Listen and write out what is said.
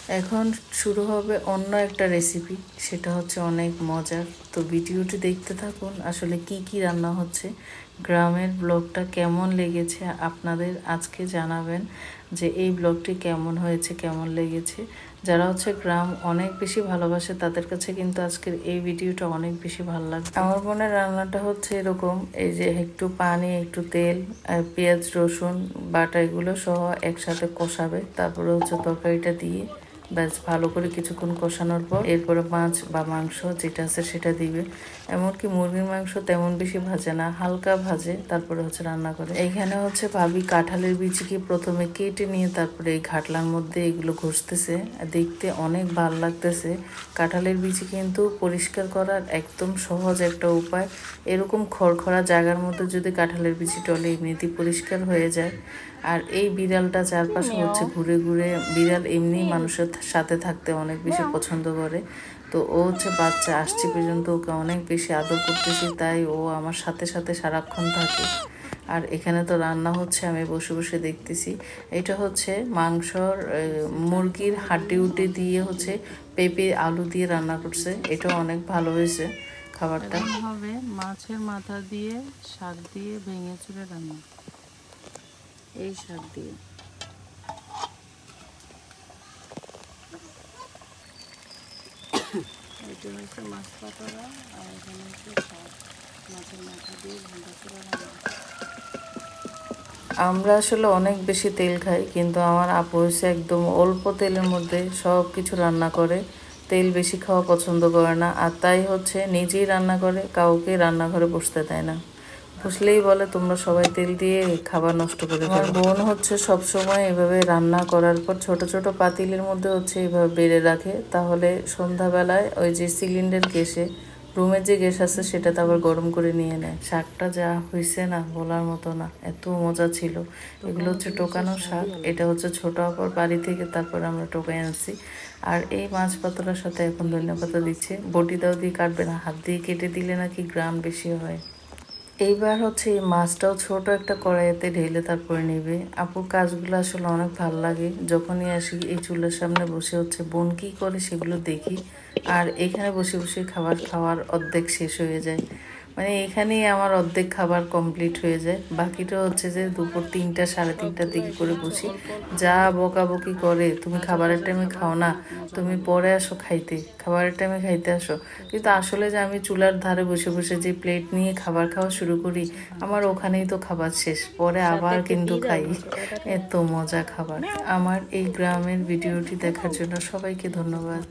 এখন শুরু হবে অন্য একটা রেসিপি, সেটা হচ্ছে অনেক মজার। তো ভিডিওটি দেখতে থাকুন, আসলে কি কি রান্না হচ্ছে, গ্রামের ব্লগটা কেমন লেগেছে আপনাদের আজকে জানাবেন যে এই ব্লগটি কেমন হয়েছে, কেমন লেগেছে। যারা হচ্ছে গ্রাম অনেক বেশি ভালোবাসে তাদের কাছে কিন্তু আজকের এই ভিডিওটা অনেক বেশি ভালো লাগবে। আমার বোনের রান্নাটা হচ্ছে এরকম, এই যে একটু পানি, একটু তেল, পেঁয়াজ, রসুন বাটা এগুলো সহ একসাথে কষাবে, তারপরে হচ্ছে তরকারিটা দিয়ে ব্যাস ভালো করে কিছুক্ষণ কষানোর পর এরপরে মাছ বা মাংস যেটা আছে সেটা দিবে। এমনকি মুরগির মাংস তেমন বেশি ভাজে না, হালকা ভাজে, তারপরে হচ্ছে রান্না করে। এইখানে হচ্ছে ভাবি কাঁঠালের বীজকে প্রথমে কেটে নিয়ে তারপরে এই ঘাটলার মধ্যে এগুলো ঘষতেছে, দেখতে অনেক ভাল লাগতেছে। কাঁঠালের বীজ কিন্তু পরিষ্কার করার একদম সহজ একটা উপায়। এরকম খড়খড়া জায়গার মধ্যে যদি কাঁঠালের বীজ টলে এমনিতেই পরিষ্কার হয়ে যায়। আর এই বিড়ালটা চারপাশে হচ্ছে ঘুরে ঘুরে, বিড়াল এমনি মানুষের সাথে থাকতে অনেক বেশি পছন্দ করে। তো ও হচ্ছে বাচ্চা আসছে পর্যন্ত ওকে অনেক বেশি আদর করতেছি, তাই ও আমার সাথে সাথে সারাক্ষণ থাকে। আর এখানে তো রান্না হচ্ছে, আমি বসে বসে দেখতেছি। এটা হচ্ছে মাংসর মুরগির হাড্ডি উড্ডি দিয়ে হচ্ছে পেঁপে আলু দিয়ে রান্না করছে, এটাও অনেক ভালো হয়েছে খাবারটা। হবে মাছের মাথা দিয়ে শাক দিয়ে ভেঙে চুড়ে রান্না, এই শাক দিয়ে। এটা হচ্ছে মাছ পাতলা, আর এখানে হচ্ছে শাক, মাছের মাথা দিয়ে ভেঙে চুড়ে রান্না। আমরা আসলে অনেক বেশি তেল খাই, কিন্তু আমার আপু হচ্ছে একদম অল্প তেলের মধ্যে সব কিছু রান্না করে, তেল বেশি খাওয়া পছন্দ করে না। আর তাই হচ্ছে নিজেই রান্না করে, কাউকে রান্নাঘরে বসতে দেয় না। বুঝলেই বলে তোমরা সবাই তেল দিয়ে খাবার নষ্ট করে। আমার বোন হচ্ছে সবসময় এভাবে রান্না করার পর ছোট ছোট পাতিলের মধ্যে হচ্ছে এভাবে বেড়ে রাখে, তাহলে সন্ধ্যাবেলায় ওই যে সিলিন্ডার গ্যাসে রুমের যে গ্যাস আছে সেটা তো আবার গরম করে নিয়ে নেয়। শাকটা যা হয়েছে না বলার মতো না, এত মজা ছিল। এগুলো হচ্ছে টোকানো শাক, এটা হচ্ছে ছোট আপার বাড়ি থেকে তারপর আমরা টোকাই আনছি। আর এই মাছ পাতলার সাথে এখন ধনিয়া পাতা দিচ্ছে, বটি দাও দিয়ে কাটবে না, হাত দিয়ে কেটে দিলে নাকি গ্রাম বেশি হয়। এইবার হচ্ছে এই মাছটাও ছোট একটা কড়াইতে ঢেলে তারপরে নেবে। আপুর কাজগুলো আসলে অনেক ভালো লাগে, যখনই আসি এই চুলার সামনে বসে হচ্ছে বোন কী করে সেগুলো দেখি। আর এখানে বসে বসে খাবার খাওয়ার অর্ধেক শেষ হয়ে যায়, মানে এখানেই আমার অর্ধেক খাবার কমপ্লিট হয়ে যায়। বাকিটা হচ্ছে যে দুপুর 3টা সাড়ে 3টার দিকে করে বসি। যা বকাবকি করে, তুমি খাবারের টাইমে খাও না, তুমি পরে আসো খাইতে, খাবারের টাইমে খাইতে আসো। কিন্তু আসলে যে আমি চুলার ধারে বসে বসে যে প্লেট নিয়ে খাবার খাওয়া শুরু করি, আমার ওখানেই তো খাবার শেষ, পরে আবার কিন্তু খাই। এত মজা খাবার। আমার এই গ্রামের ভিডিওটি দেখার জন্য সবাইকে ধন্যবাদ।